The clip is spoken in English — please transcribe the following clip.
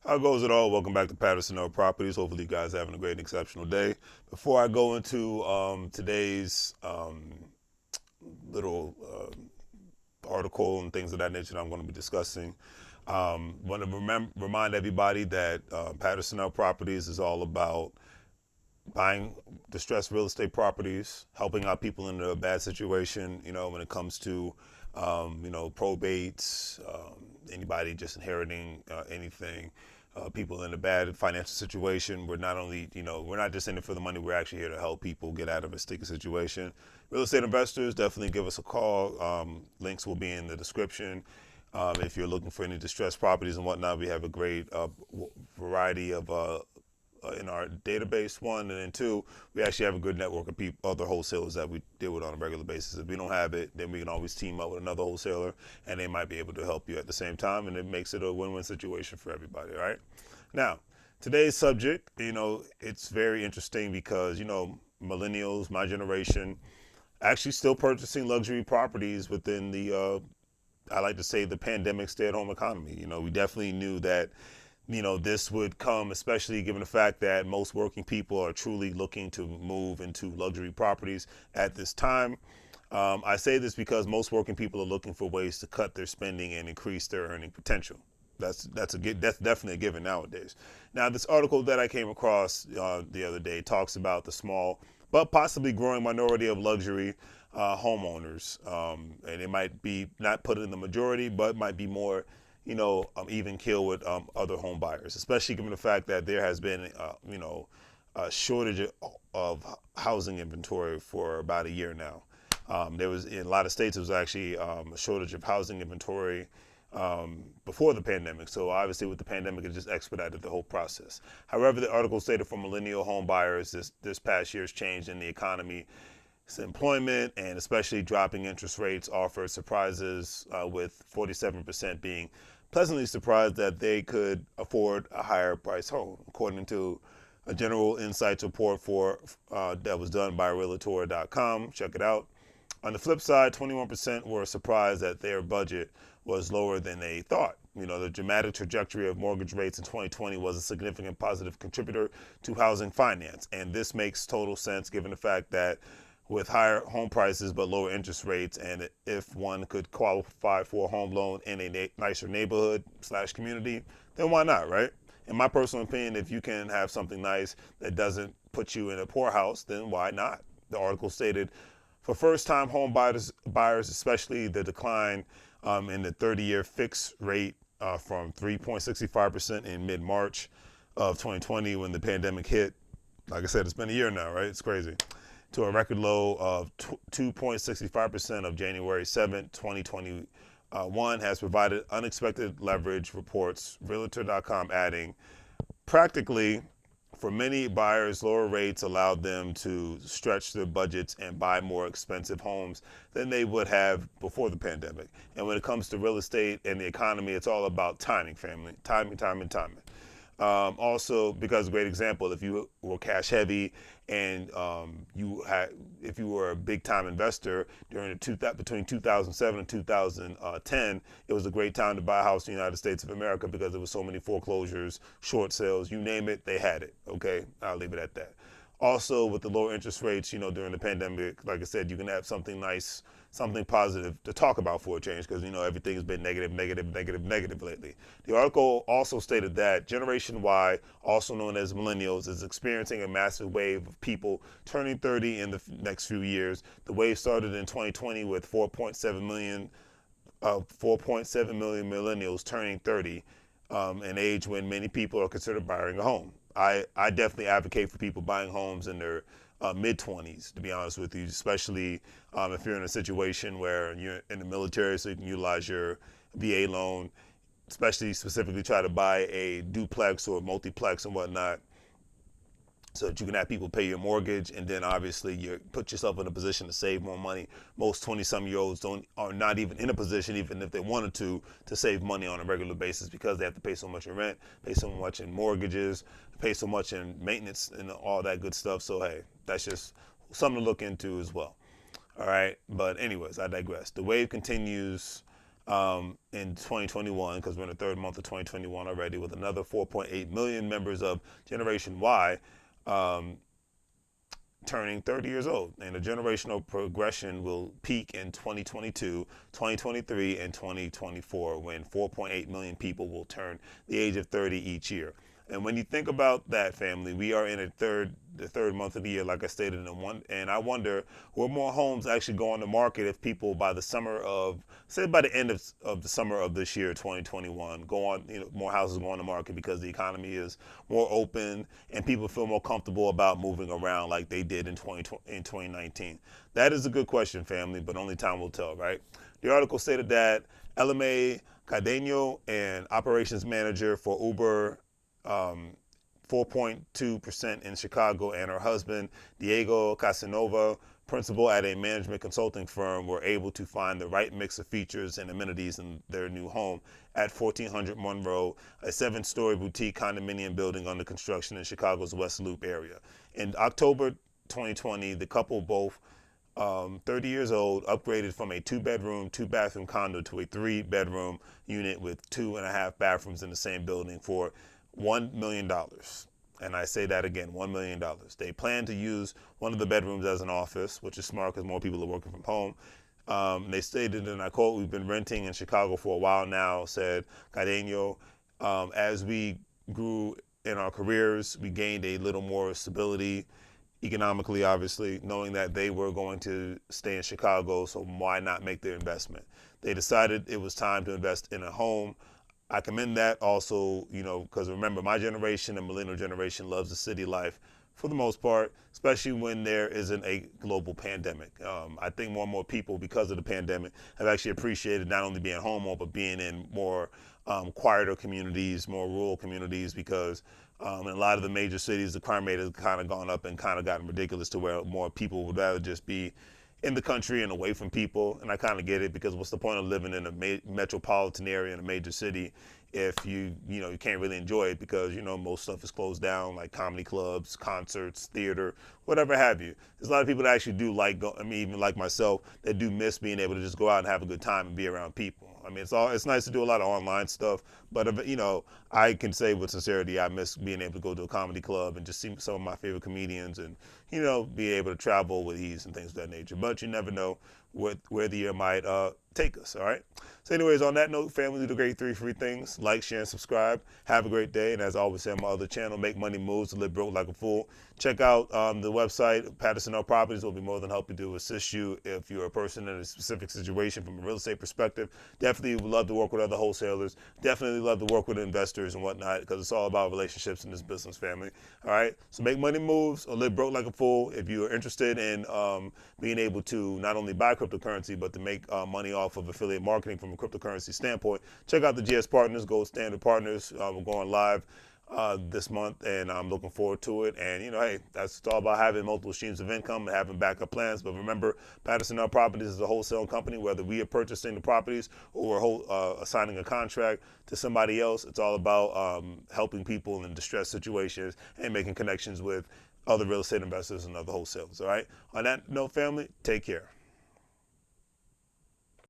How goes it all? Welcome back to Patterson Properties. Hopefully, you guys are having a great and exceptional day. Before I go into today's little article and things of that nature that I'm going to be discussing, want to remind everybody that Patterson Properties is all about buying distressed real estate properties, helping out people in a bad situation, when it comes to, probates, anybody just inheriting anything, people in a bad financial situation. We're not only, we're not just in it for the money, we're actually here to help people get out of a sticky situation. Real estate investors, definitely give us a call. Links will be in the description. If you're looking for any distressed properties and whatnot, we have a great variety of in our database, one, and then two, we actually have a good network of people, other wholesalers that we deal with on a regular basis. If we don't have it, then we can always team up with another wholesaler, and they might be able to help you at the same time, and it makes it a win-win situation for everybody. All right. Now, today's subject, it's very interesting because millennials, my generation, actually still purchasing luxury properties within the I like to say the pandemic stay-at-home economy. We definitely knew that this would come, especially given the fact that most working people are truly looking to move into luxury properties at this time. I say this because most working people are looking for ways to cut their spending and increase their earning potential. That's definitely a given nowadays. Now, this article that I came across the other day talks about the small but possibly growing minority of luxury homeowners, and it might be not put in the majority, but might be more even kill with other home buyers, especially given the fact that there has been, a shortage of housing inventory for about a year now. There was in a lot of states, there was actually a shortage of housing inventory before the pandemic. So obviously with the pandemic, it just expedited the whole process. However, the article stated for millennial home buyers, this past year's change in the economy, employment, and especially dropping interest rates offer surprises, with 47% being pleasantly surprised that they could afford a higher price home, according to a general insights report that was done by Realtor.com. Check it out. On the flip side, 21% were surprised that their budget was lower than they thought. The dramatic trajectory of mortgage rates in 2020 was a significant positive contributor to housing finance. And this makes total sense given the fact that with higher home prices but lower interest rates, and if one could qualify for a home loan in a nicer neighborhood / community, then why not, right? In my personal opinion, if you can have something nice that doesn't put you in a poor house, then why not? The article stated, for first-time home buyers, especially the decline in the 30-year fixed rate from 3.65% in mid-March of 2020 when the pandemic hit. Like I said, it's been a year now, right? It's crazy. To a record low of 2.65% of January 7, 2021, has provided unexpected leverage, reports Realtor.com, adding, practically, for many buyers, lower rates allowed them to stretch their budgets and buy more expensive homes than they would have before the pandemic. And when it comes to real estate and the economy, it's all about timing, family. Timing, timing, timing. Also, because a great example, if you were cash heavy and if you were a big time investor between 2007 and 2010, it was a great time to buy a house in the United States of America because there was so many foreclosures, short sales, you name it, they had it. Okay, I'll leave it at that. Also, with the lower interest rates, during the pandemic, like I said, you can have something nice, something positive to talk about for a change because, everything's been negative, negative, negative, negative lately. The article also stated that Generation Y, also known as millennials, is experiencing a massive wave of people turning 30 in the next few years. The wave started in 2020 with 4.7 million millennials turning 30, an age when many people are considered buying a home. I definitely advocate for people buying homes in their mid 20s, to be honest with you, especially if you're in a situation where you're in the military, so you can utilize your VA loan, especially specifically try to buy a duplex or multiplex and whatnot, so that you can have people pay your mortgage, and then obviously you put yourself in a position to save more money. Most 20-some-year-olds are not even in a position, even if they wanted to save money on a regular basis because they have to pay so much in rent, pay so much in mortgages, pay so much in maintenance and all that good stuff. So hey, that's just something to look into as well. All right, but anyways, I digress. The wave continues in 2021, because we're in the third month of 2021 already, with another 4.8 million members of Generation Y um, turning 30 years old. And the generational progression will peak in 2022, 2023, and 2024, when 4.8 million people will turn the age of 30 each year. And when you think about that, family, we are in the third month of the year, like I stated in one. And I wonder, will more homes actually go on the market if people by the summer of, say, by the end of the summer of this year, 2021, go on, more houses go on the market because the economy is more open and people feel more comfortable about moving around like they did in 2019. That is a good question, family, but only time will tell, right? The article stated that LMA Cardeño, an operations manager for Uber, 4.2% in Chicago, and her husband, Diego Casanova, principal at a management consulting firm, were able to find the right mix of features and amenities in their new home at 1400 Monroe, a 7-story boutique condominium building under construction in Chicago's West Loop area. In October 2020, the couple, both 30 years old, upgraded from a 2-bedroom, 2-bathroom condo to a 3-bedroom unit with 2.5 bathrooms in the same building for $1 million. And I say that again, $1 million. They plan to use one of the bedrooms as an office, which is smart because more people are working from home. They stated, and I quote, "We've been renting in Chicago for a while now," said Cardeño. As we grew in our careers, we gained a little more stability economically, obviously, knowing that they were going to stay in Chicago, so why not make their investment? They decided it was time to invest in a home. I commend that also, because remember, my generation, the millennial generation, loves the city life for the most part, especially when there isn't a global pandemic. I think more and more people, because of the pandemic, have actually appreciated not only being home, but being in more quieter communities, more rural communities, because in a lot of the major cities, the crime rate has kind of gone up and kind of gotten ridiculous to where more people would rather just be in the country and away from people. And I kind of get it, because what's the point of living in a metropolitan area in a major city if you can't really enjoy it, because most stuff is closed down, like comedy clubs, concerts, theater, whatever have you. There's a lot of people that actually do like even like myself, that do miss being able to just go out and have a good time and be around people. I mean, it's nice to do a lot of online stuff, but I can say with sincerity, I miss being able to go to a comedy club and just see some of my favorite comedians, and be able to travel with ease and things of that nature. But you never know where the year might take us. All right. So, anyways, on that note, family, do the great 3 free things: like, share, and subscribe. Have a great day, and as I always say on my other channel, make money moves to live broke like a fool. Check out the website, Patterson L Properties. Will be more than happy to assist you if you're a person in a specific situation from a real estate perspective. Definitely would love to work with other wholesalers. Definitely love to work with investors and whatnot, because it's all about relationships in this business, family. All right. So make money moves or live broke like a fool. If you are interested in being able to not only buy cryptocurrency, but to make money off of affiliate marketing from a cryptocurrency standpoint, check out the GS Partners, Gold Standard Partners. We're going live this month, and I'm looking forward to it. And hey, that's all about having multiple streams of income and having backup plans. But remember, Patterson L Properties is a wholesale company. Whether we are purchasing the properties or we're assigning a contract to somebody else, it's all about helping people in distressed situations and making connections with other real estate investors and other wholesalers. All right. On that note, family, take care.